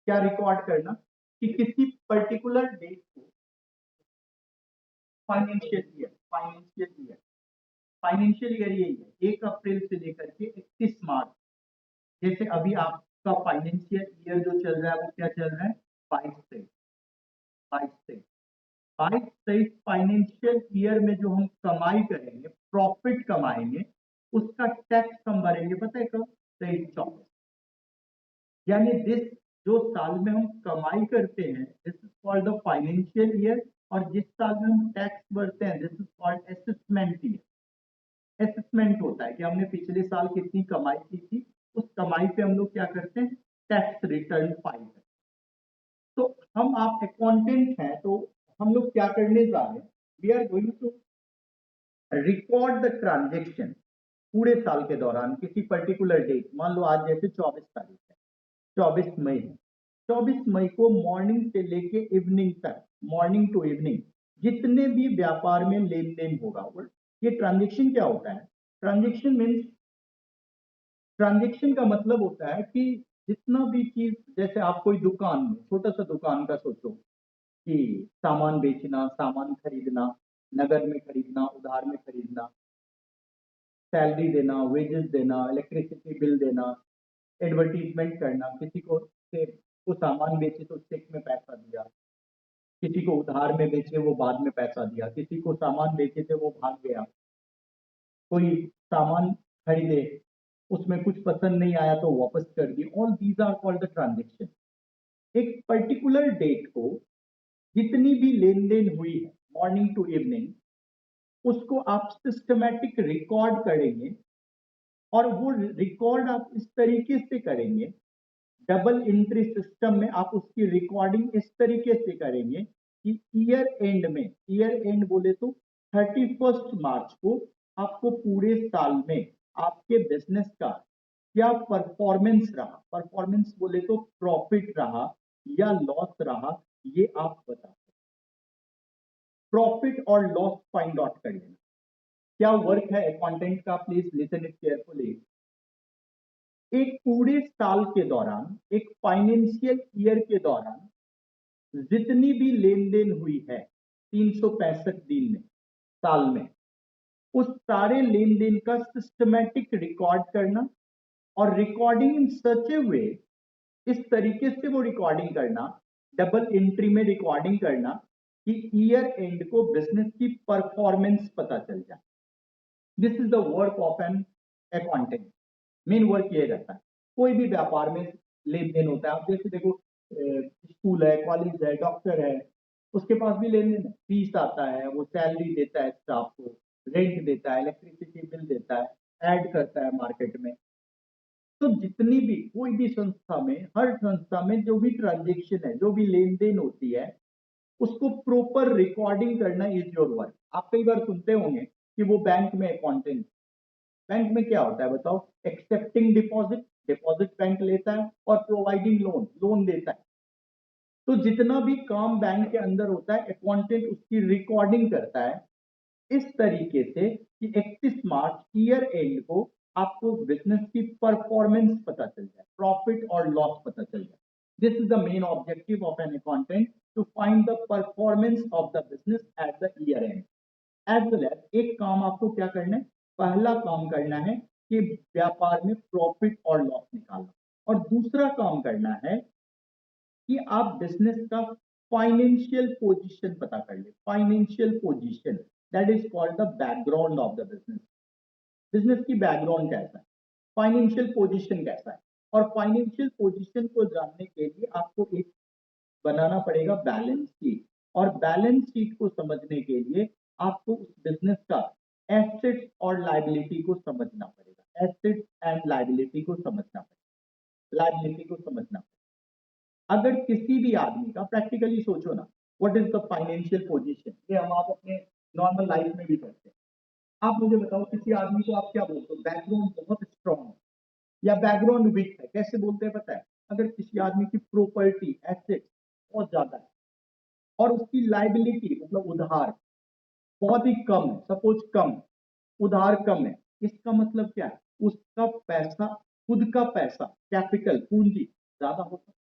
क्या रिकॉर्ड करना कि किसी पर्टिकुलर डेट को फाइनेंशियल ईयर यही है 1 अप्रैल से लेकर के 31 मार्च। जैसे अभी आपका फाइनेंशियल ईयर जो चल रहा है वो क्या चल रहा है 22 से 22 फाइनेंशियल ईयर में जो हम कमाई करेंगे, प्रॉफिट कमाएंगे, उसका टैक्स हम भरेंगे पता है कब 23-24। यानी दिस जो साल में हम कमाई करते हैं this is called the financial year, और जिस साल में हम टैक्स भरते हैं this is called assessment year. Assessment होता है कि हमने पिछले साल कितनी कमाई की थी, उस कमाई पे हम लोग क्या करते हैं टैक्स रिटर्न फाइल करते हैं। तो हम आप अकाउंटेंट हैं तो हम लोग क्या करने जा रहे हैं, we are going to record the transaction पूरे साल के दौरान किसी पर्टिकुलर डेट, मान लो आज जैसे 24 तारीख है, 24 मई है, 24 मई को मॉर्निंग से लेके इवनिंग तक, मॉर्निंग टू इवनिंग जितने भी व्यापार में लेन देन होगा, ये ट्रांजेक्शन क्या होता है, ट्रांजेक्शन मीन्स, ट्रांजेक्शन का मतलब होता है कि जितना भी चीज, जैसे आप कोई दुकान में, छोटा सा दुकान का सोचो कि सामान बेचना, सामान खरीदना, नगद में खरीदना, उधार में खरीदना, सैलरी देना, वेजेस देना, इलेक्ट्रिसिटी बिल देना, एडवर्टीजमेंट करना, किसी को सामान बेचे तो चेक में पैसा दिया, किसी को उधार में बेचे वो बाद में पैसा दिया, किसी को सामान बेचे थे वो भाग गया, कोई सामान खरीदे उसमें कुछ पसंद नहीं आया तो वापस कर दी, all these are called the transaction. एक पर्टिकुलर डेट को जितनी भी लेन देन हुई है मॉर्निंग टू इवनिंग, उसको आप सिस्टमैटिक रिकॉर्ड करेंगे, और वो रिकॉर्ड आप इस तरीके से करेंगे, डबल एंट्री सिस्टम में आप उसकी रिकॉर्डिंग इस तरीके से करेंगे कि ईयर एंड में, ईयर एंड बोले तो 31 मार्च को आपको पूरे साल में आपके बिजनेस का क्या परफॉर्मेंस रहा, परफॉर्मेंस बोले तो प्रॉफिट रहा या लॉस रहा, ये आप बता, प्रॉफिट और लॉस फाइंड आउट कर लेना। क्या वर्क है अकाउंटेंट का, प्लीज लिसन इट केयरफुली। एक पूरे साल के दौरान, एक फाइनेंशियल ईयर के दौरान जितनी भी लेन देन हुई है 365 दिन में, साल में, उस सारे लेन देन का सिस्टमैटिक रिकॉर्ड करना, और रिकॉर्डिंग इन सच ए वे, इस तरीके से वो रिकॉर्डिंग करना, डबल एंट्री में रिकॉर्डिंग करना कि ईयर एंड को बिजनेस की परफॉर्मेंस पता चल जाए। This is the work of an accountant. Main work ये रहता है, कोई भी व्यापार में लेन देन होता है, आप जैसे देखो स्कूल है, कॉलेज है, डॉक्टर है, उसके पास भी लेन देन है, फीस आता है, वो सैलरी देता है स्टाफ को, रेंट देता है, इलेक्ट्रिसिटी बिल देता है, ऐड करता है मार्केट में। तो जितनी भी कोई भी संस्था में, हर संस्था में जो भी ट्रांजेक्शन है, जो भी लेन देन होती है, उसको प्रॉपर रिकॉर्डिंग करना इज योर वर्क। आप कई बार सुनते होंगे कि वो बैंक में अकाउंटेंट, बैंक में क्या होता है बताओ, एक्सेप्टिंग डिपॉजिट, डिपॉजिट बैंक लेता है, और प्रोवाइडिंग लोन, लोन देता है। तो जितना भी काम बैंक के अंदर होता है अकाउंटेंट उसकी रिकॉर्डिंग करता है इस तरीके से कि 31 मार्च ईयर एंड को आपको बिजनेस की परफॉर्मेंस पता चल जाए, प्रॉफिट और लॉस पता चल जाए। This is the main objective of an accountant, to find the performance of the business at the year end. As well as एक काम आपको क्या करना है, पहला काम करना है कि व्यापार में प्रॉफिट और लॉस निकालना, और दूसरा काम करना है कि आप बिजनेस का फाइनेंशियल पोजीशन पता कर ले, financial position, that is called the background of the business. Business की बैकग्राउंड कैसा है, फाइनेंशियल पोजीशन कैसा है, और फाइनेंशियल पोजीशन को जानने के लिए आपको एक बनाना पड़ेगा बैलेंस शीट, और बैलेंस शीट को समझने के लिए आपको उस बिजनेस का एसेट्स और लायबिलिटी को समझना पड़ेगा, एसेट्स एंड लायबिलिटी को समझना पड़ेगा, लायबिलिटी को समझना पड़ेगा। अगर किसी भी आदमी का, प्रैक्टिकली सोचो ना, what is the financial position, ये हम आप अपने नॉर्मल लाइफ में भी करते हैं। आप मुझे बताओ किसी आदमी को आप क्या बोलते हो, बैकग्राउंड बहुत स्ट्रांग है या बैकग्राउंड वीक है, कैसे बोलते हैं पता है, अगर किसी आदमी की प्रॉपर्टी एसेट बहुत ज्यादा है और उसकी लाइबिलिटी मतलब उधार बहुत ही कम है, सपोज कम, उधार कम है, इसका मतलब क्या है, उसका पैसा, खुद का पैसा, कैपिटल, पूंजी ज्यादा होता है।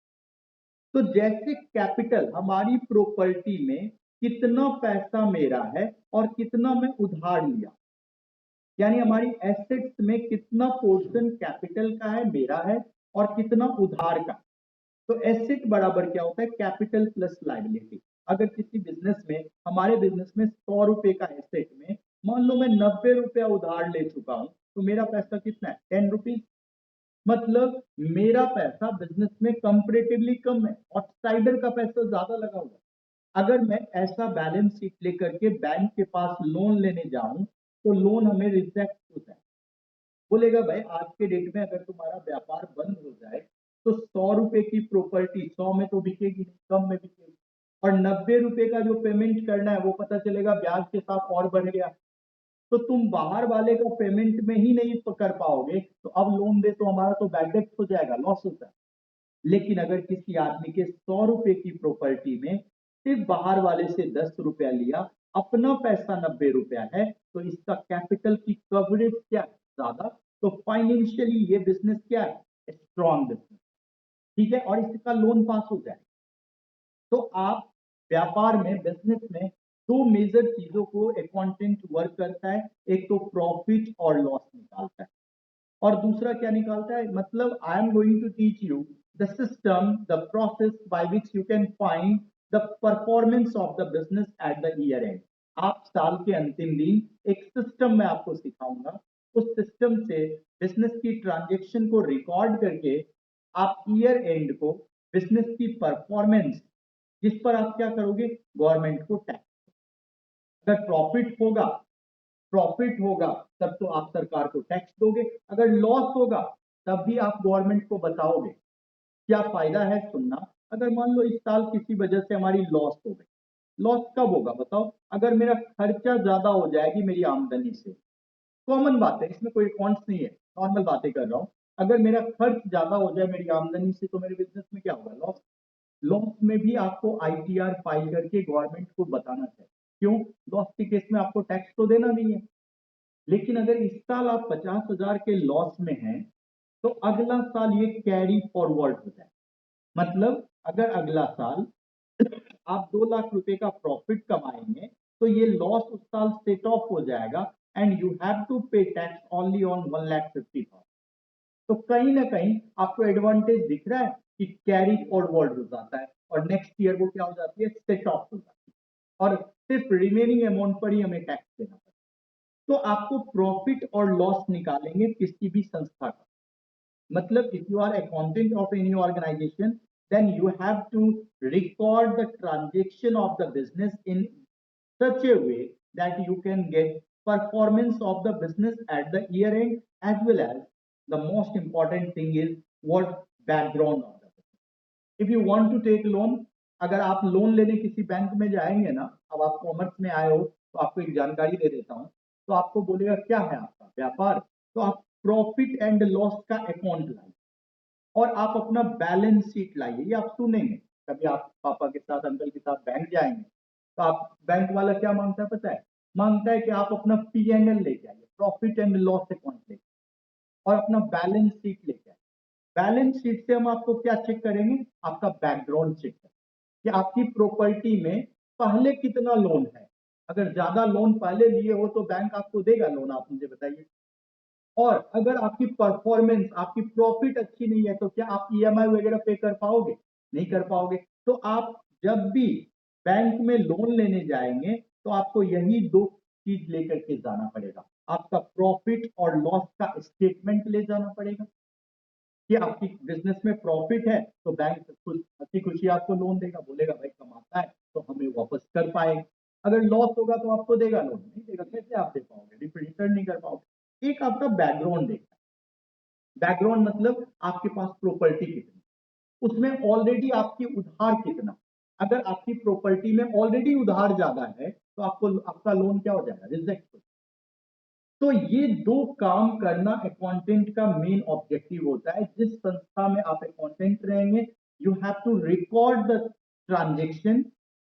तो जैसे कैपिटल, हमारी प्रॉपर्टी में कितना पैसा मेरा है और कितना मैं उधार लिया, यानी हमारी एसेट्स में कितना पोर्शन कैपिटल का है, मेरा है, और कितना उधार का। तो एसेट बराबर क्या होता है, कैपिटल प्लस लायबिलिटी। अगर किसी बिजनेस में, हमारे बिजनेस में 100 रुपए का एसेट में मान लो मैं 90 रुपया उधार ले चुका हूं, तो मेरा पैसा कितना है, 10 रुपीज। मतलब मेरा पैसा बिजनेस में कंपैरेटिवली कम है, आउटसाइडर का पैसा ज्यादा लगा हुआ है। अगर मैं ऐसा बैलेंस शीट लेकर के बैंक के पास लोन लेने जाऊं, तो लोन हमें रिजेक्ट होता है। बोलेगा भाई आज के डेट में अगर तुम्हारा व्यापार बंद हो जाए तो 100 रुपए की प्रॉपर्टी 100 में तो बिकेगी नहीं, कम में बिकेगी। और 90 रुपए का जो पेमेंट करना है वो पता चलेगा ब्याज के साथ और बढ़ गया, तो तुम बाहर वाले का पेमेंट में ही नहीं कर पाओगे, तो अब लोन दे तो हमारा तो बैड डेट हो जाएगा, लॉस होता है। लेकिन अगर किसी आदमी के 100 रुपए की प्रॉपर्टी में सिर्फ बाहर वाले से 10 रुपया लिया, अपना पैसा 90 रुपया है, तो इसका कैपिटल की कवरेज क्या है, ज्यादा। तो फाइनेंशियली ये बिजनेस क्या है, स्ट्रॉन्ग बिजनेस। ठीक है, और इसका लोन पास हो जाए। तो आप व्यापार में, बिजनेस में दो मेजर चीजों को अकाउंटेंट वर्क करता है, एक तो प्रॉफिट और लॉस निकालता है, और दूसरा क्या निकालता है, मतलब I am going to teach you the system, the process by which you can find the performance of the business at the year end. आप साल के अंतिम दिन एक सिस्टम में आपको सिखाऊंगा, उस सिस्टम से बिजनेस की ट्रांजेक्शन को रिकॉर्ड करके आप ईयर एंड को बिजनेस की परफॉर्मेंस, जिस पर आप क्या करोगे, गवर्नमेंट को टैक्स। अगर प्रॉफिट होगा तब तो आप सरकार को टैक्स दोगे, अगर लॉस होगा तब भी आप गवर्नमेंट को बताओगे। क्या फायदा है, सुनना। अगर मान लो इस साल किसी वजह से हमारी लॉस हो गई, लॉस कब होगा बताओ, अगर मेरा खर्चा ज्यादा हो जाएगी मेरी आमदनी से। कॉमन बात है, इसमें कोई अकाउंट्स नहीं है, नॉर्मल बातें कर रहा हूं। अगर मेरा खर्च ज्यादा हो जाए मेरी आमदनी से, तो मेरे बिजनेस में क्या होगा, लॉस। लॉस में भी आपको आईटीआर फाइल करके गवर्नमेंट को बताना चाहिए। क्यों, लॉस के केस में आपको टैक्स तो देना नहीं है। लेकिन अगर इस साल आप 50,000 के लॉस में हैं, तो अगला साल ये कैरी फॉरवर्ड होता है। मतलब अगर अगला साल आप 2 लाख रुपए का प्रॉफिट कमाएंगे, तो ये लॉस उस साल सेट ऑफ हो जाएगा, एंड यू हैव टू पे टैक्स ओनली ऑन 1,50,000। तो कहीं ना कहीं आपको एडवांटेज दिख रहा है कि कैरी फॉरवर्ड हो जाता है, और नेक्स्ट ईयर वो क्या हो जाती है, सेट ऑफ हो जाती है, और सिर्फ रिमेनिंग अमाउंट पर ही हमें टैक्स देना पड़ता है। तो आपको प्रॉफिट और लॉस निकालेंगे किसी भी संस्था का, मतलब if you are accountant of any organization, then you have to record the transaction of the business in such a way that you can get performance of the business at the year end, as well as the most important thing is what background of the business. If you want to take loan, अगर आप loan लेने किसी bank में जाएंगे ना, अब आप commerce में आए हो तो आपको एक जानकारी दे देता हूं, तो आपको बोलेगा क्या है आपका व्यापार, तो आप प्रॉफिट एंड लॉस का अकाउंट लाइए, और आप अपना बैलेंस शीट लाइए। ये आप सुनेंगे, कभी आप पापा के साथ, अंकल के साथ बैंक जाएंगे, तो आप, बैंक वाला क्या मांगता है पता है, मांगता है कि आप अपना P&L लेके आइए, प्रॉफिट एंड लॉस अकाउंट लेके, और अपना बैलेंस शीट लेके आइए। बैलेंस शीट से हम आपको क्या चेक करेंगे, आपका बैकग्राउंड चेक करेंगे कि आपकी प्रॉपर्टी में पहले कितना लोन है। अगर ज्यादा लोन पहले लिए हो तो बैंक आपको देगा लोन, आप मुझे बताइए। और अगर आपकी परफॉर्मेंस, आपकी प्रॉफिट अच्छी नहीं है, तो क्या आप ईएमआई वगैरह पे कर पाओगे, नहीं कर पाओगे। तो आप जब भी बैंक में लोन लेने जाएंगे, तो आपको यही दो चीज लेकर के जाना पड़ेगा, आपका प्रॉफिट और लॉस का स्टेटमेंट ले जाना पड़ेगा कि आपकी बिजनेस में प्रॉफिट है तो बैंक हंसी खुशी आपको लोन देगा, बोलेगा भाई कमाता है तो हमें वापस कर पाएगा। अगर लॉस होगा तो आपको देगा लोन, नहीं देगा, कैसे आप दे पाओगे, रिटर्न नहीं कर पाओगे। एक आपका बैकग्राउंड देखना, बैकग्राउंड मतलब आपके पास प्रॉपर्टी कितनी, उसमें ऑलरेडी आपकी उधार कितना। अगर आपकी प्रॉपर्टी में ऑलरेडी उधार ज्यादा है, तो आपको, आपका लोन क्या हो जाएगा, रिजेक्ट हो। तो ये दो काम करना अकाउंटेंट का मेन ऑब्जेक्टिव होता है। जिस संस्था में आप अकाउंटेंट रहेंगे, you have to record the transaction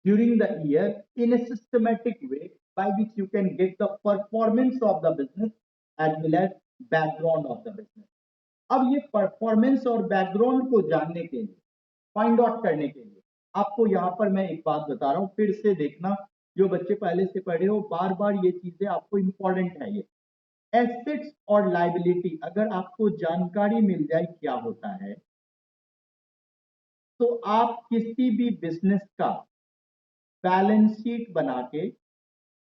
during the year in a systematic way by which you can get the performance of the business as well as background of the business. अब ये performance और background को जानने के लिए find out करने के लिए आपको यहाँ पर मैं एक बात बता रहा हूँ, फिर से देखना, जो बच्चे पहले से पढ़े हो, बार बार ये चीजें आपको इंपॉर्टेंट है। ये एसेट्स और लायबिलिटी अगर आपको जानकारी मिल जाए क्या होता है, तो आप किसी भी बिजनेस का बैलेंस शीट बना के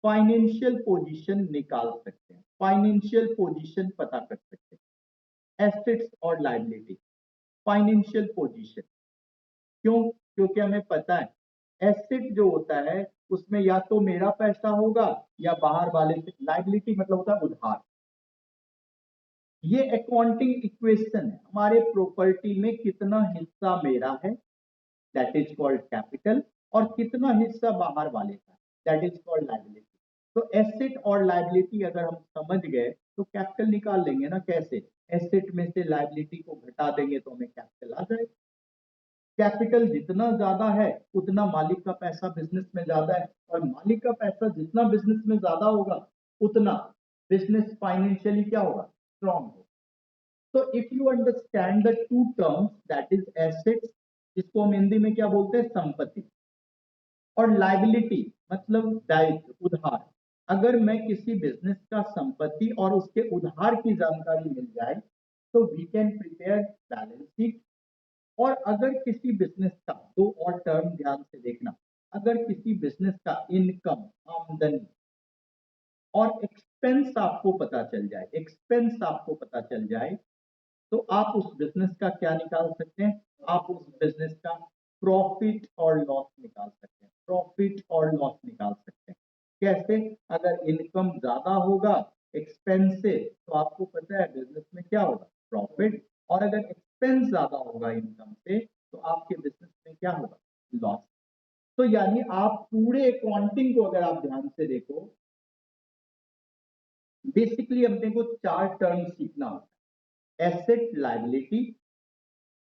फाइनेंशियल पोजीशन निकाल सकते हैं, फाइनेंशियल पोजीशन पता कर सकते हैं। एसेट्स और लायबिलिटी, फाइनेंशियल पोजीशन, क्यों? क्योंकि हमें पता है एसेट जो होता है उसमें या तो मेरा पैसा होगा या बाहर वाले से, लायबिलिटी मतलब होता है उधार। ये अकाउंटिंग इक्वेशन है, हमारे प्रॉपर्टी में कितना हिस्सा मेरा है, दैट इज कॉल्ड कैपिटल, और कितना हिस्सा बाहर वाले का, दैट इज कॉल्ड लायबिलिटी। तो एसेट और लायबिलिटी अगर हम समझ गए तो कैपिटल निकाल लेंगे ना। कैसे? एसेट में से लायबिलिटी को घटा देंगे तो हमें कैपिटल आ जाएगा। कैपिटल जितना ज्यादा है उतना मालिक का पैसा बिजनेस में ज्यादा है, और मालिक का पैसा जितना बिजनेस में ज्यादा होगा उतना बिजनेस फाइनेंशियली क्या होगा, स्ट्रॉन्ग होगा। तो if you understand the two terms, that is assets, जिसको हम हिंदी में क्या बोलते हैं, संपत्ति, और लायबिलिटी मतलब दायित्व, उधार। अगर मैं किसी बिजनेस का संपत्ति और उसके उधार की जानकारी मिल जाए तो we can prepare balance sheet. और अगर किसी बिजनेस का, दो और टर्म ध्यान से देखना, अगर किसी बिजनेस का इनकम, आमदनी और एक्सपेंस आपको पता चल जाए, एक्सपेंस आपको पता चल जाए, तो आप उस बिजनेस का क्या निकाल सकते हैं, आप उस बिजनेस का प्रॉफिट और लॉस निकाल सकते हैं, प्रॉफिट और लॉस निकाल सकते हैं। कैसे? अगर इनकम ज्यादा होगा एक्सपेंस से, तो आपको पता है बिजनेस में क्या होगा, प्रॉफिट, और अगर एक्सपेंस ज्यादा होगा इनकम से तो आपके बिजनेस में क्या होगा, लॉस। तो यानी आप पूरे अकाउंटिंग को अगर आप ध्यान से देखो, बेसिकली अपने को चार टर्म सीखना होता है। एसेट लायबिलिटी,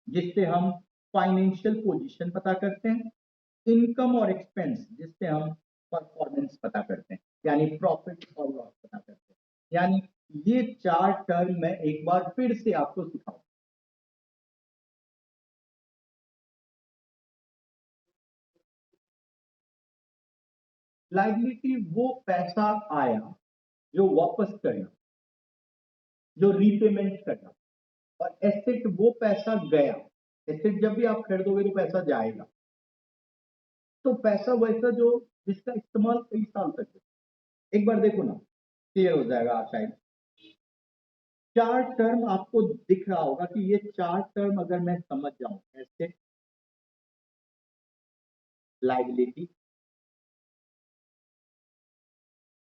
जिससे हम फाइनेंशियल पोजीशन पता करते हैं, इनकम और एक्सपेंस जिससे हम परफॉर्मेंस पता करते हैं, यानी प्रॉफिट और लॉस पता करते हैं। यानी ये चार टर्म मैं एक बार फिर से आपको सिखाऊं। लायबिलिटी वो पैसा आया जो वापस करना, जो रीपेमेंट करना, और एसेट वो पैसा गया। एसेट जब भी आप खरीदोगे तो पैसा जाएगा, तो पैसा वैसा जो जिसका इस्तेमाल कई साल तक है। एक बार देखो ना, क्लियर हो जाएगा शायद। चार टर्म आपको दिख रहा होगा कि ये चार टर्म अगर मैं समझ जाऊं, एसेट, लायबिलिटी,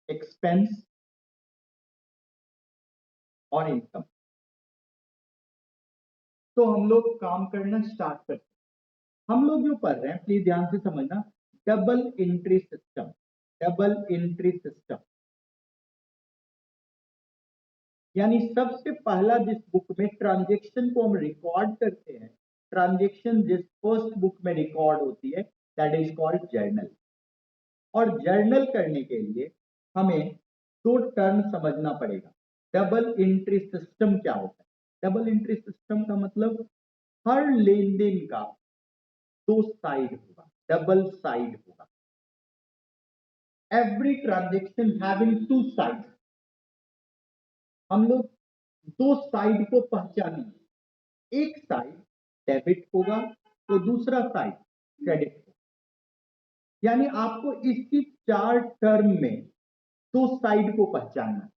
एक्सपेंस और इनकम, तो हम लोग काम करना स्टार्ट करते हैं। हम लोग जो पढ़ रहे हैं प्लीज ध्यान से समझना, double entry system, double entry system. यानी सबसे पहला जिस बुक में ट्रांजेक्शन को हम रिकॉर्ड करते हैं, ट्रांजेक्शन जिस फर्स्ट बुक में रिकॉर्ड होती है, दैट इज कॉल्ड जर्नल। और जर्नल करने के लिए हमें दो टर्म समझना पड़ेगा। डबल एंट्री सिस्टम क्या होता है? डबल एंट्री सिस्टम का मतलब हर लेन देन का दो साइड होगा, डबल साइड होगा। Every transaction having two side, हम लोग दो साइड को पहचानेंगे। एक साइड डेबिट होगा तो दूसरा साइड क्रेडिट होगा। यानी आपको इसकी चार टर्म में दो साइड को पहचानना।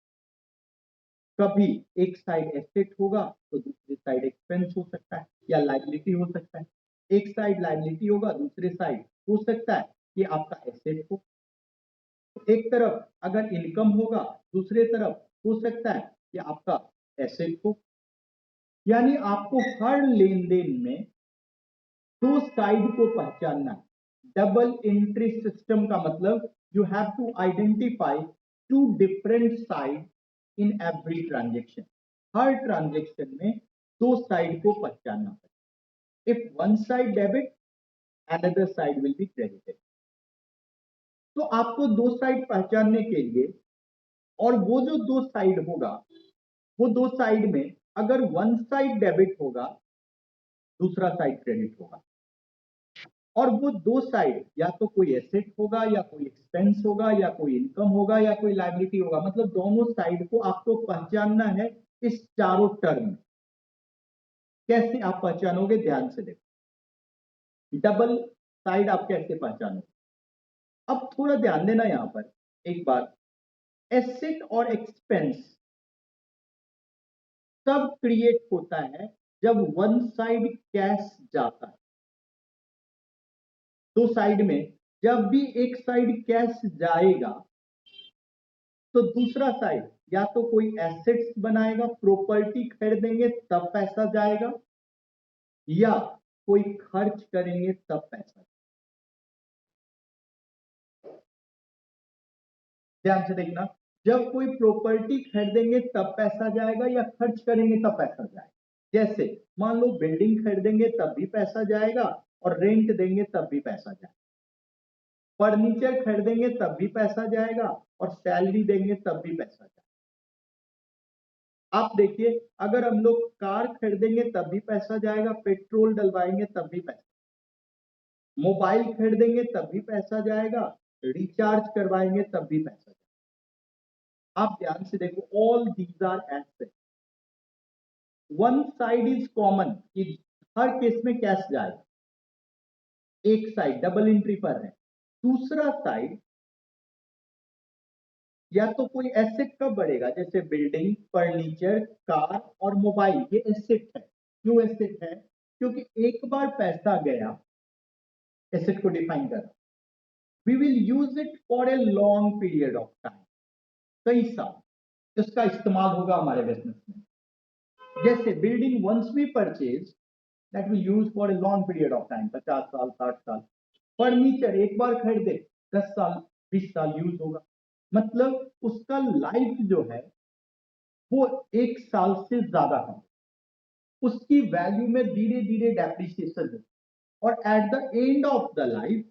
कभी एक साइड एसेट होगा तो दूसरी साइड एक्सपेंस हो सकता है या लायबिलिटी हो सकता है। एक साइड लायबिलिटी होगा, दूसरे साइड हो सकता है कि आपका एसेट हो। एक तरफ अगर इनकम होगा, दूसरे तरफ हो सकता है कि आपका एसेट हो। यानी आपको हर लेन देन में दो साइड को पहचानना है। डबल एंट्री सिस्टम का मतलब you have to identify two different side in every transaction. हर ट्रांजेक्शन में दो साइड को पहचानना है। If one side debit, another side will be credited. तो आपको दो साइड पहचानने के लिए, और वो जो दो साइड होगा, वो दो साइड में अगर वन साइड डेबिट होगा दूसरा साइड क्रेडिट होगा, और वो दो साइड या तो कोई एसेट होगा या कोई एक्सपेंस होगा या कोई इनकम होगा या कोई लायबिलिटी होगा, मतलब दोनों साइड को आपको पहचानना है इस चारों टर्म में। कैसे आप पहचानोगे, ध्यान से देखो। डबल साइड आप कैसे पहचानोगे, अब थोड़ा ध्यान देना यहां पर एक बार। एसेट और एक्सपेंस तब क्रिएट होता है जब वन साइड कैश जाता है। दो साइड में जब भी एक साइड कैश जाएगा तो दूसरा साइड या तो कोई एसेट्स बनाएगा, प्रॉपर्टी खरीदेंगे तब पैसा जाएगा, या कोई खर्च करेंगे तब पैसा। ध्यान से देखना, जब कोई प्रॉपर्टी खरीदेंगे तब पैसा जाएगा या खर्च करेंगे तब पैसा जाएगा। जैसे मान लो बिल्डिंग खरीदेंगे तब भी पैसा जाएगा और रेंट देंगे तब भी पैसा जाएगा। फर्नीचर खरीदेंगे तब भी पैसा जाएगा और सैलरी देंगे तब भी पैसा जाएगा। आप देखिए, अगर हम लोग कार खरीदेंगे तब भी पैसा जाएगा, पेट्रोल डलवाएंगे तब भी पैसा, मोबाइल खरीदेंगे तब भी पैसा जाएगा, रिचार्ज करवाएंगे तब भी पैसा जाएगा। आप ध्यान से देखो, all these are asset. One side is common कि हर केस में कैश जाएगा, एक साइड डबल एंट्री पर है। दूसरा साइड या तो कोई एसेट कब बढ़ेगा, जैसे बिल्डिंग, फर्नीचर, कार और मोबाइल, ये एसेट है। क्यों एसेट है, क्योंकि एक बार पैसा गया, एसेट को डिफाइन कर, we will use it for a long period of time, कई साल इसका इस्तेमाल होगा हमारे बिजनेस में। जैसे building once we purchase that will use for a long period of time, 50 साल 60 साल। फर्नीचर एक बार खरीदे 10 साल 20 साल यूज होगा, मतलब उसका लाइफ जो है वो एक साल से ज्यादा है, उसकी वैल्यू में धीरे धीरे डेप्रिसिएशन है, और at the end of the life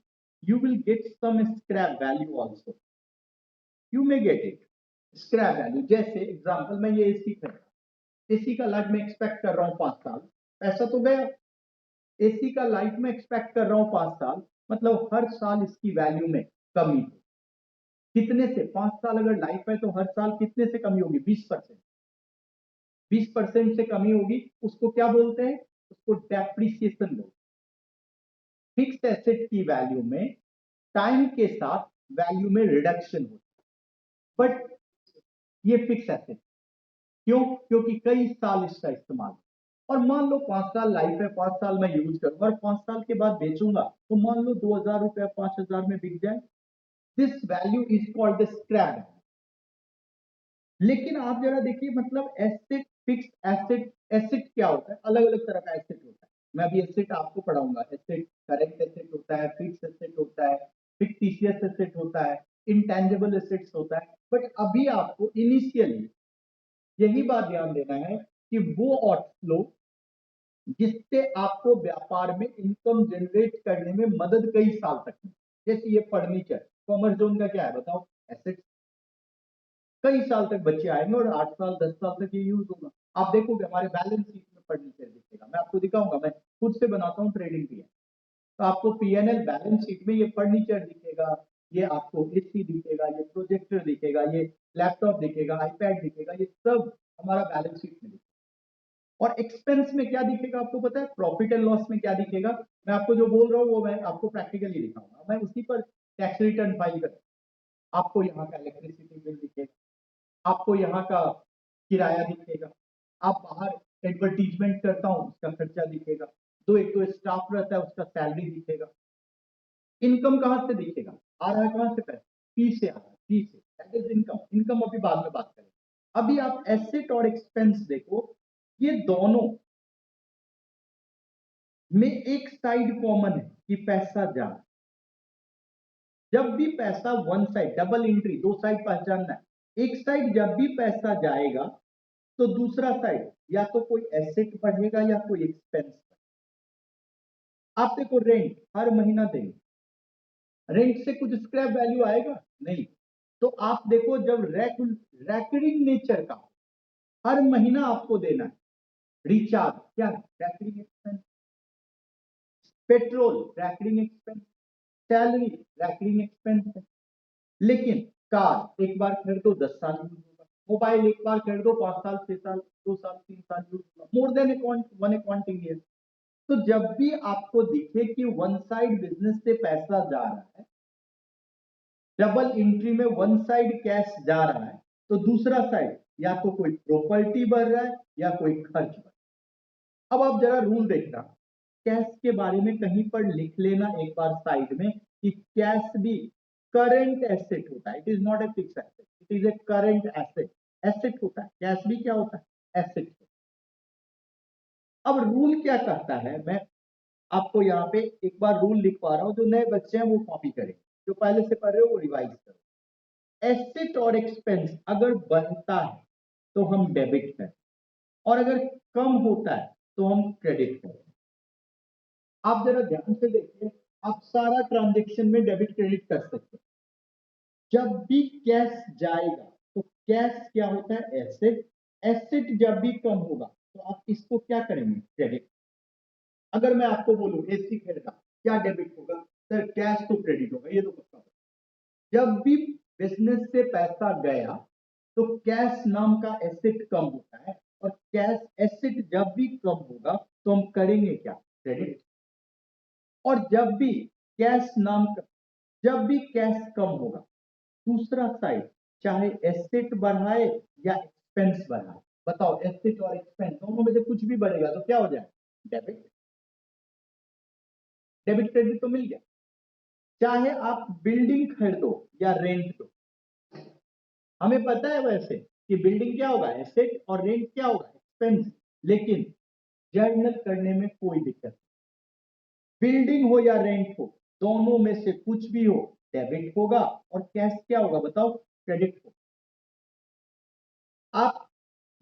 you will get some scrap value also, you may get it scrap value. जैसे एग्जांपल, मैं ये एसी खरीदा, एसी का लाइफ में एक्सपेक्ट कर रहा हूं 5 साल, पैसा तो गया। एसी का लाइफ में एक्सपेक्ट कर रहा हूं 5 साल, मतलब हर साल इसकी वैल्यू में कमी। कितने से, 5 साल अगर लाइफ है तो हर साल कितने से कमी होगी, 20%। 20% से कमी होगी, उसको क्या बोलते हैं, उसको डेप्रिसिएशन बोलते हैं। फिक्स एसेट की वैल्यू में टाइम के साथ वैल्यू में रिडक्शन होती है, बट ये फिक्स एसेट क्यों, क्योंकि कई साल इसका इस्तेमाल। और मान लो 5 साल लाइफ है, 5 साल मैं यूज करूंगा और 5 साल के बाद बेचूंगा, तो मान लो 2000 रुपया 5000 में बिक जाए, this value is called the scrap. लेकिन आप जरा देखिए, मतलब एसेट, फिक्स एसेट, एसेट क्या होता है, अलग अलग तरह का एसेट होता है। मैं अभी एसेट आपको पढ़ाऊंगा, एसेट करेंट एसेट होता है, फिक्स एसेट होता है, फिक्टिशियस एसेट होता है, इंटेंजिबल एसेट्स होता है। बट अभी आपको इनिशियली यही बात ध्यान देना है कि वो ऑटफ्लो जिससे आपको व्यापार में इनकम जनरेट करने में मदद कई साल तक में। जैसे ये फर्नीचर, कॉमर्स जोन का क्या है बताओ, एसेट, कई साल तक बच्चे आएंगे और 8 साल 10 साल तक ये यूज होगा। आप देखोगे हमारे बैलेंस शीट में फर्नीचर दिखेगा, मैं आपको दिखाऊंगा, मैं खुद से बनाता हूँ ट्रेडिंग पीएन, तो आपको पीएनएल बैलेंस शीट में ये फर्नीचर दिखेगा, ये आपको एसी दिखेगा, ये प्रोजेक्टर दिखेगा, ये लैपटॉप दिखेगा, आईपैड दिखेगा, ये सब हमारा बैलेंस शीट में दिखेगा। और एक्सपेंस में क्या दिखेगा आपको पता है, प्रॉफिट एंड लॉस में क्या दिखेगा, मैं आपको जो बोल रहा हूँ वो मैं आपको प्रैक्टिकली दिखाऊंगा, मैं उसी पर टैक्स रिटर्न फाइल कर, आपको यहाँ का इलेक्ट्रिसिटी बिल दिखेगा, आपको यहाँ का किराया दिखेगा, आप बाहर एडवर्टीजमेंट करता हूँ उसका खर्चा दिखेगा, दो एक तो स्टाफ रहता है उसका सैलरी दिखेगा। इनकम कहाँ से दिखेगा, आ रहा है कहाँ से पैसा, फी से आ रहा है, फी से, दैट इज इनकम। इनकम अभी बाद में बात करें, अभी आप एसेट और एक्सपेंस देखो, ये दोनों में एक साइड कॉमन है कि पैसा जा रहा है। जब भी पैसा वन साइड, डबल एंट्री, दो साइड पहचानना है, एक साइड जब भी पैसा जाएगा तो दूसरा साइड या तो कोई एसेट बढ़ेगा या कोई एक्सपेंस। आप देखो, रेंट हर महीना देंगे, रेंट से कुछ स्क्रैप वैल्यू आएगा नहीं। तो आप देखो, जब रैकरिंग नेचर का हर महीना आपको देना है, रिचार्ज क्या है, recurring expense. Petrol recurring expense, salary recurring expense है। लेकिन कार एक बार खरीदो 10 साल यूज होगा, मोबाइल एक बार खरीदो 5 साल 6 साल 2 साल 3 साल यूज होगा, more than one accounting year. तो जब भी आपको दिखे कि वन साइड बिजनेस से पैसा जा रहा है, डबल एंट्री में वन साइड कैश जा रहा है, तो दूसरा साइड या तो कोई प्रॉपर्टी बढ़ रहा है या कोई खर्च बढ़ रहा है। अब आप जरा रूल देखना, कैश के बारे में कहीं पर लिख लेना एक बार साइड में कि कैश भी करंट एसेट होता है, it is not a fix asset, it is a current asset. Asset होता है, कैश भी क्या होता है, एसेट। अब रूल क्या कहता है, मैं आपको यहाँ पे एक बार रूल लिख पा रहा हूं, जो नए बच्चे हैं वो कॉपी करें, जो पहले से पढ़ रहे हो वो रिवाइज करो। एसेट और एक्सपेंस अगर बढ़ता है तो हम डेबिट करें, और अगर कम होता है तो हम क्रेडिट करें। आप जरा ध्यान से देखिए, आप सारा ट्रांजेक्शन में डेबिट क्रेडिट कर सकते हैं। जब भी कैश जाएगा तो कैश क्या होता है, एसेट। एसेट जब भी कम होगा तो आप इसको क्या करेंगे, क्रेडिट। अगर मैं आपको बोलूं एसी खरीदा, क्या डेबिट होगा, सर कैश तो क्रेडिट होगा, ये तो पक्का। जब भी बिजनेस से पैसा गया तो कैश नाम का एसेट कम होता है, और कैश एसेट जब भी कम होगा तो हम करेंगे क्या, क्रेडिट। और जब भी कैश नाम का, जब भी कैश कम होगा, दूसरा साइड चाहे एसेट बढ़ाए या एक्सपेंस बढ़ाए, बताओ एसेट और एक्सपेंस दोनों में से कुछ भी बढ़ेगा तो क्या हो जाए, डेबिट। डेबिट क्रेडिट तो मिल गया। चाहे आप बिल्डिंग खरीदो या रेंट दो, हमें पता है वैसे कि बिल्डिंग क्या होगा, एसेट, और रेंट क्या होगा, एक्सपेंस। लेकिन जर्नल करने में कोई दिक्कत नहीं, बिल्डिंग हो या रेंट हो, दोनों में से कुछ भी हो डेबिट होगा, और कैश क्या होगा बताओ, क्रेडिट होगा। आप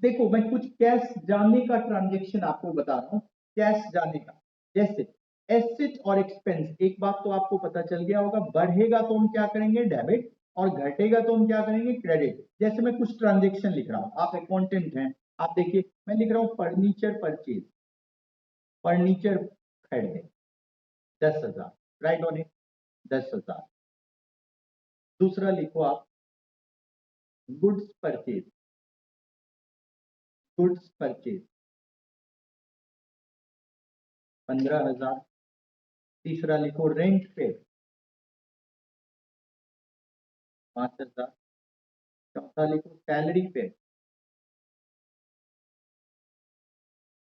देखो, मैं कुछ कैश जाने का ट्रांजेक्शन आपको बता रहा हूं, कैश जाने का। जैसे एसेट और एक्सपेंस, एक बात तो आपको पता चल गया होगा, बढ़ेगा तो हम क्या करेंगे, डेबिट, और घटेगा तो हम क्या करेंगे, क्रेडिट। जैसे मैं कुछ ट्रांजेक्शन लिख रहा हूं, आप अकाउंटेंट हैं, आप देखिए मैं लिख रहा हूं फर्नीचर परचेज, फर्नीचर खरीदे 10,000, राइट ऑन इट, 10,000। दूसरा लिखो आप गुड्स परचेज, गुड्स परचेज 15,000। तीसरा लिखो रेंट पे 5,000। चौथा लिखो सैलरी पे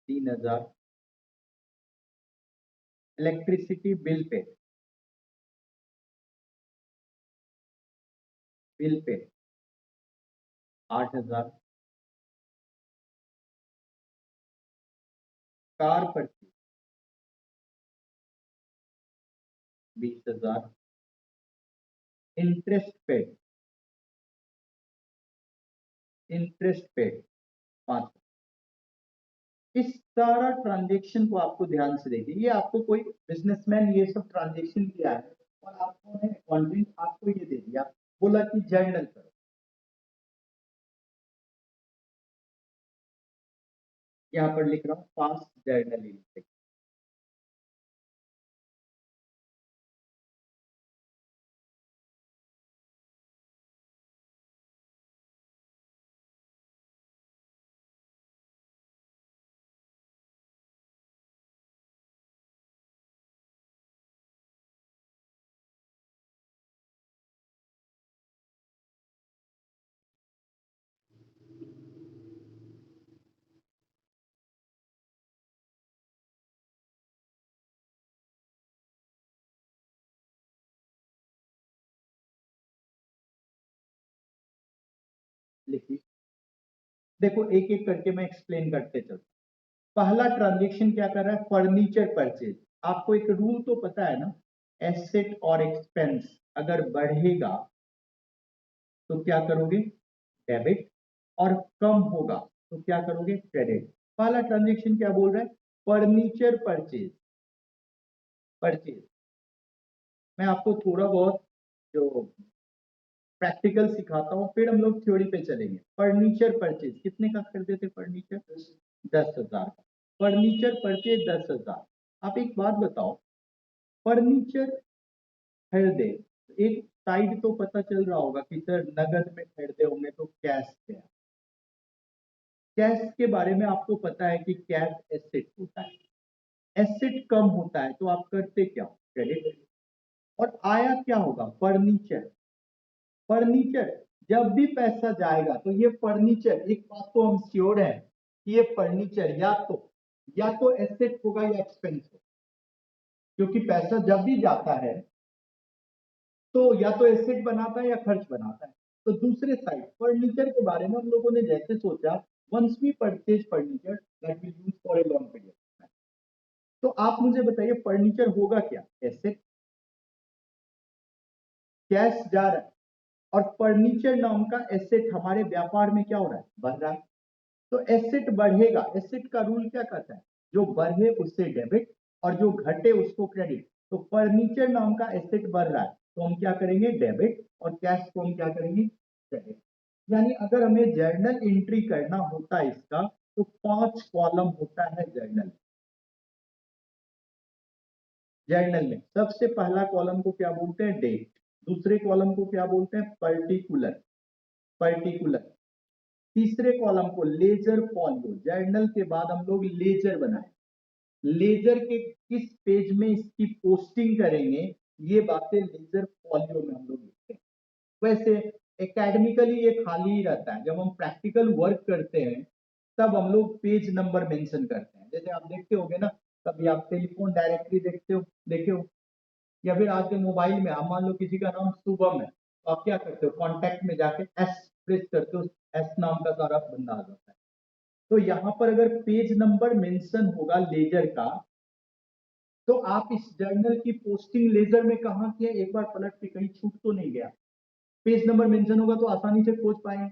3,000। Electricity bill pay, bill pay 8,000। Car purchase 20,000। Interest पे, इंटरेस्ट पे 5,000। इस सारा ट्रांजेक्शन को आपको ध्यान से देखिए, ये आपको कोई बिजनेसमैन ये सब ट्रांजेक्शन किया है, और आपको अकाउंटेंट आपको ये दे दिया, बोला कि जर्नल करो। यहाँ पर लिख रहा हूँ पास्ट जर्नल एंट्री। लिखिए, देखो एक एक करके मैं एक्सप्लेन करते चलता। पहला ट्रांजेक्शन क्या कर रहा है, फर्नीचर परचेज। आपको एक रूल तो पता है ना, एसेट और एक्सपेंस अगर बढ़ेगा तो क्या करोगे, डेबिट, और कम होगा तो क्या करोगे, क्रेडिट। पहला ट्रांजेक्शन क्या बोल रहा है, फर्नीचर परचेज, परचेज। मैं आपको थोड़ा बहुत जो प्रैक्टिकल सिखाता हूँ, फिर हम लोग थ्योरी पे चलेंगे। फर्नीचर परचेज कितने का खरीदे थे, फर्नीचर 10,000 का। Furniture purchase 10,000। आप एक बात बताओ, फर्नीचर खरीदे, एक साइड तो पता चल रहा होगा कि सर नगद में खरीदे होंगे तो कैश क्या, कैश के बारे में आपको पता है कि कैश एसेट होता है, एसेट कम होता है तो आप करते क्या, क्रेडिट। और आया क्या होगा, फर्नीचर। फर्नीचर जब भी पैसा जाएगा तो ये फर्नीचर, एक बात तो हम श्योर है कि ये फर्नीचर या तो एसेट होगा या एक्सपेंस होगा, क्योंकि पैसा जब भी जाता है तो या तो एसेट बनाता है या खर्च बनाता है। तो दूसरे साइड फर्नीचर के बारे में हम लोगों ने जैसे सोचा, once we purchase furniture that will use for a long period. तो आप मुझे बताइए फर्नीचर होगा क्या, एसेट, कैश जा रहा है, और फर्नीचर नाम का एसेट हमारे व्यापार में क्या हो रहा है, बढ़ रहा है। तो एसेट बढ़ेगा, एसेट का रूल क्या कहता है, जो बढ़े उससे डेबिट और जो घटे उसको क्रेडिट। तो फर्नीचर नाम का एसेट बढ़ रहा है तो हम क्या करेंगे, डेबिट, और कैश को हम क्या करेंगे, क्रेडिट। यानी अगर हमें जर्नल एंट्री करना होता है इसका, तो 5 कॉलम होता है जर्नल। जर्नल में सबसे पहला कॉलम को क्या बोलते हैं, डेट। दूसरे कॉलम को क्या बोलते हैं, पर्टिकुलर, पर्टिकुलर। तीसरे कॉलम को लेजर फॉलियो, जर्नल के बाद हम लोग लेजर बनाए, लेजर के किस पेज में इसकी पोस्टिंग करेंगे, ये बातें लेजर फॉलियो में हम लोग लिखते हैं। वैसे एकेडमिकली ये खाली ही रहता है, जब हम प्रैक्टिकल वर्क करते हैं तब हम लोग पेज नंबर मेंशन करते हैं। जैसे आप देखते होगे ना, कभी आप टेलीफोन डायरेक्टरी देखते हो, देखे हो, या फिर आज के मोबाइल में आप मान लो किसी का नाम शुभम है, तो आप क्या करते हो, कॉन्टैक्ट में जाके एस प्रेस करते हो, एस नाम का सारा बंदा आ जाता है। तो यहाँ पर अगर पेज नंबर मेंशन होगा लेजर का, तो आप इस जर्नल की पोस्टिंग लेजर में कहाँ किया, एक बार पलट के कहीं छूट तो नहीं गया, पेज नंबर मेंशन होगा तो आसानी से खोज पाएंगे।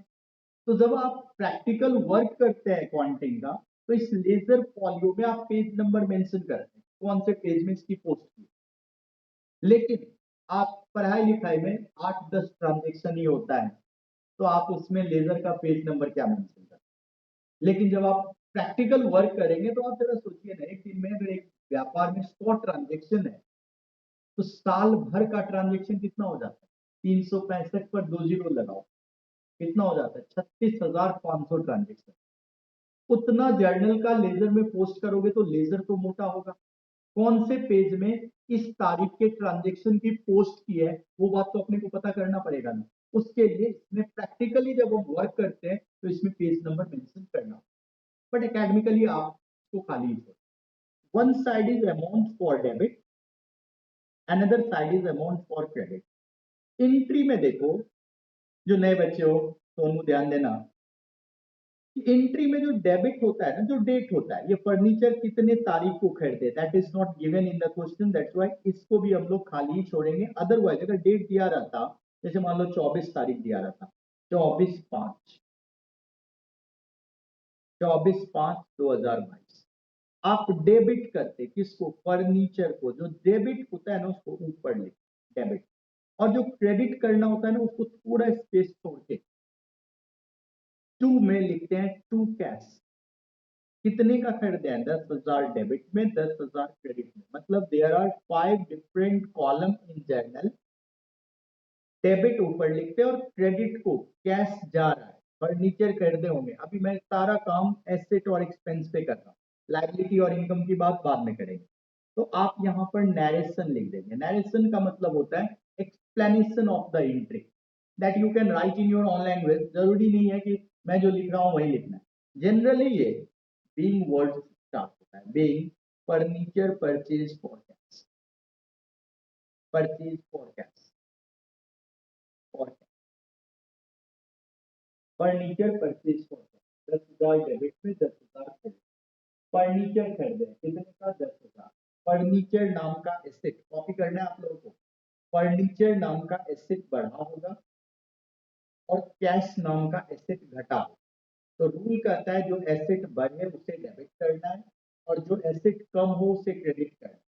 तो जब आप प्रैक्टिकल वर्क करते हैं अकाउंटिंग का, तो इस लेजर फॉलियो में आप पेज नंबर मेंशन करते हैं, कौन से पेज में इसकी पोस्ट की। लेकिन आप पढ़ाई लिखाई में 8-10 ट्रांजेक्शन ही होता है, तो आप उसमें लेजर का पेज नंबर क्या मेंशन करते हैं। लेकिन जब आप प्रैक्टिकल वर्क करेंगे तो आप जरा सोचिए ना, एक दिन में अगर एक व्यापार में 100 ट्रांजेक्शन है तो साल भर का ट्रांजेक्शन कितना हो जाता है, 365 पर 2 जीरो लगाओ, कितना हो जाता है, 36,500 ट्रांजेक्शन। उतना जर्नल का लेजर में पोस्ट करोगे तो लेजर तो मोटा होगा, कौन से पेज में इस तारीख के ट्रांजेक्शन की पोस्ट की है वो बात तो अपने को पता करना पड़ेगा ना। उसके लिए इसमें प्रैक्टिकली जब हम वर्क करते हैं तो इसमें पेज नंबर मेंशन करना, बट एकेडमिकली आप इसको खाली ही छोड़। One side is amount for debit, another side is amount for credit. Entry में देखो, जो नए बच्चे हो सोनू ध्यान देना, एंट्री में जो डेबिट होता है ना, जो डेट होता है, ये फर्नीचर कितने तारीख को खरीदे, that is not given in the question, that's why इसको भी हम लोग खाली ही छोड़ेंगे। अदरवाइज अगर डेट दिया रहता, जैसे मान लो 24 तारीख दिया रहता, 24/5, 24/5/2022, आप डेबिट करते किसको, फर्नीचर को। जो डेबिट होता है ना उसको ऊपर लिख, डेबिट। और जो क्रेडिट करना होता है ना उसको थोड़ा स्पेस छोड़ के टू में लिखते हैं, टू कैश। कितने का खरीदे हैं, 10,000 डेबिट में, 10,000 क्रेडिट में। मतलब there are 5 different column in journal. Debit ऊपर लिखते हैं और क्रेडिट को कैश जा रहा है, फर्नीचर खरीदे होंगे। अभी मैं सारा काम एसेट और एक्सपेंस पे कर रहा हूँ, लायबिलिटी और इनकम की बात बाद में करेंगे। तो आप यहाँ पर नैरेशन लिख देंगे। नैरेशन का मतलब होता है explanation of the entry, that you can write in your own language. जरूरी नहीं है कि मैं जो लिख रहा हूँ वही लिखना है। जनरली ये बीइंग वर्ड स्टार्ट होता है, being furniture purchase for cash, purchase for cash, for furniture purchase for cash, 10,000 debit में, 10,000 क्रेडिट। फर्नीचर खरीदे कितने का, 10,000। फर्नीचर नाम का एसेट, कॉपी करना है आप लोगों को, फर्नीचर नाम का एसेट बढ़ा होगा और कैश नाम का एसेट घटा होगा। तो रूल कहता है जो एसेट बढ़े उसे डेबिट करना है और जो एसेट कम हो उसे क्रेडिट करना है।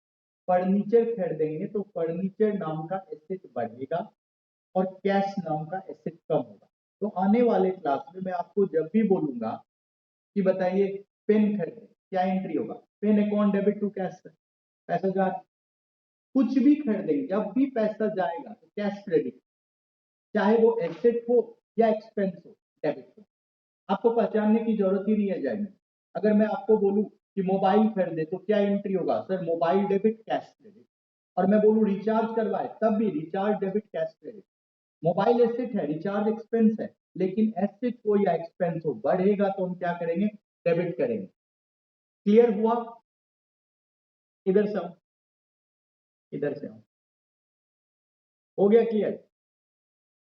फर्नीचर खरीदेंगे तो फर्नीचर नाम का एसेट बढ़ेगा और कैश नाम का एसेट कम होगा। तो आने वाले क्लास में मैं आपको जब भी बोलूंगा कि बताइए पेन खरीदे, क्या एंट्री होगा, pen account debit to cash, पैसा जा, कुछ भी खरीदेंगे, जब भी पैसा जाएगा तो कैश क्रेडिट, चाहे वो एसेट हो या एक्सपेंस हो, डेबिट हो। आपको पहचानने की जरूरत ही नहीं है जाएगी। अगर मैं आपको बोलूं कि मोबाइल खरीदे तो क्या एंट्री होगा, sir mobile debit cash credit. और मैं बोलूं रिचार्ज करवाए, तब भी recharge debit cash credit. Mobile asset है, रिचार्ज एक्सपेंस है, लेकिन एसेट हो या एक्सपेंस हो, बढ़ेगा तो हम क्या करेंगे, डेबिट करेंगे। क्लियर हुआ? इधर से आओ, इधर से आओ, हो गया क्लियर?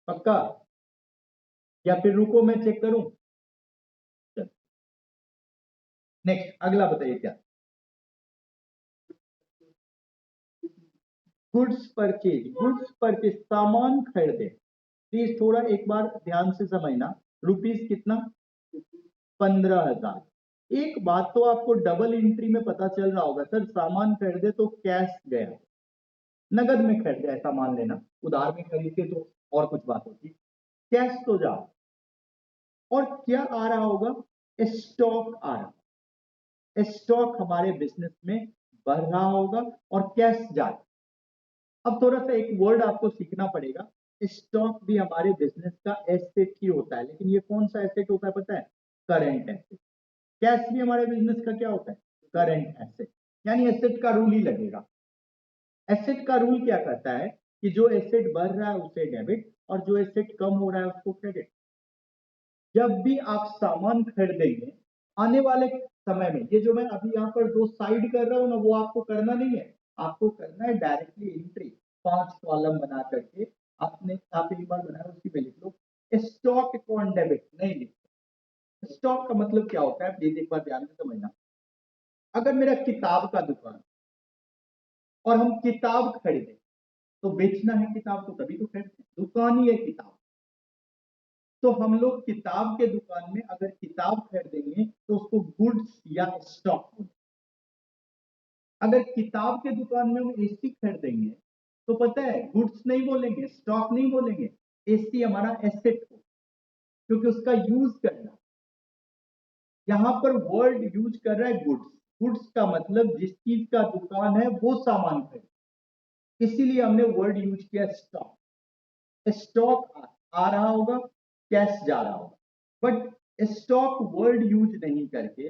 पक्का? या फिर रुको मैं चेक करूं? नेक्स्ट अगला बताइए क्या? गुड्स परचेज, गुड्स परचेज सामान खरीदे। प्लीज थोड़ा एक बार ध्यान से समझना। रुपीस कितना? 15,000। एक बात तो आपको डबल एंट्री में पता चल रहा होगा, सर सामान खरीदे तो कैश गया, नगद में खरीदे ऐसा मान लेना, उधार में खरीदते तो और कुछ बात होती, कैश तो जा। और क्या आ रहा होगा, स्टॉक आ रहा, स्टॉक हमारे बिजनेस में बढ़ रहा होगा और कैश जा। अब थोड़ा सा एक वर्ड आपको सीखना पड़ेगा, स्टॉक भी हमारे बिजनेस का एसेट ही होता है, लेकिन ये कौन सा एसेट होता है पता है? Current asset. कैश भी हमारे बिजनेस का क्या होता है? Current asset. यानी एसेट का रूल ही लगेगा। एसेट का रूल क्या कहता है कि जो एसेट बढ़ रहा है उसे डेबिट और जो एसेट कम हो रहा है उसको क्रेडिट। जब भी आप सामान खरीदेंगे आने वाले समय में, ये जो मैं अभी यहाँ पर दो साइड कर रहा हूँ ना, वो आपको करना नहीं है, आपको करना है डायरेक्टली एंट्री, 5 कॉलम बना करके। आपने आप एक बार बनाया उसी पे लिख लो, स्टॉक ऑन डेबिट नहीं लिखो। स्टॉक का मतलब क्या होता है, प्लीज एक बार ध्यान से समझना। अगर मेरा किताब का दुकान और हम किताब खरीदे, तो बेचना है किताब तो तभी तो खरीदते हैं, दुकान ही है किताब। तो हम लोग किताब के दुकान में अगर किताब खरीदेंगे तो उसको गुड्स या स्टॉक बोलेंगे। अगर किताब के दुकान में हम एसी खरीदेंगे तो पता है गुड्स नहीं बोलेंगे, स्टॉक नहीं बोलेंगे, एसी हमारा एसेट हो, क्योंकि उसका यूज करना। यहां पर वर्ड यूज कर रहा है गुड्स। गुड्स का मतलब जिस चीज का दुकान है वो सामान खरीद, इसीलिए हमने वर्ड यूज किया स्टॉक। स्टॉक आ रहा होगा, कैश जा रहा होगा, बट स्टॉक वर्ड यूज नहीं करके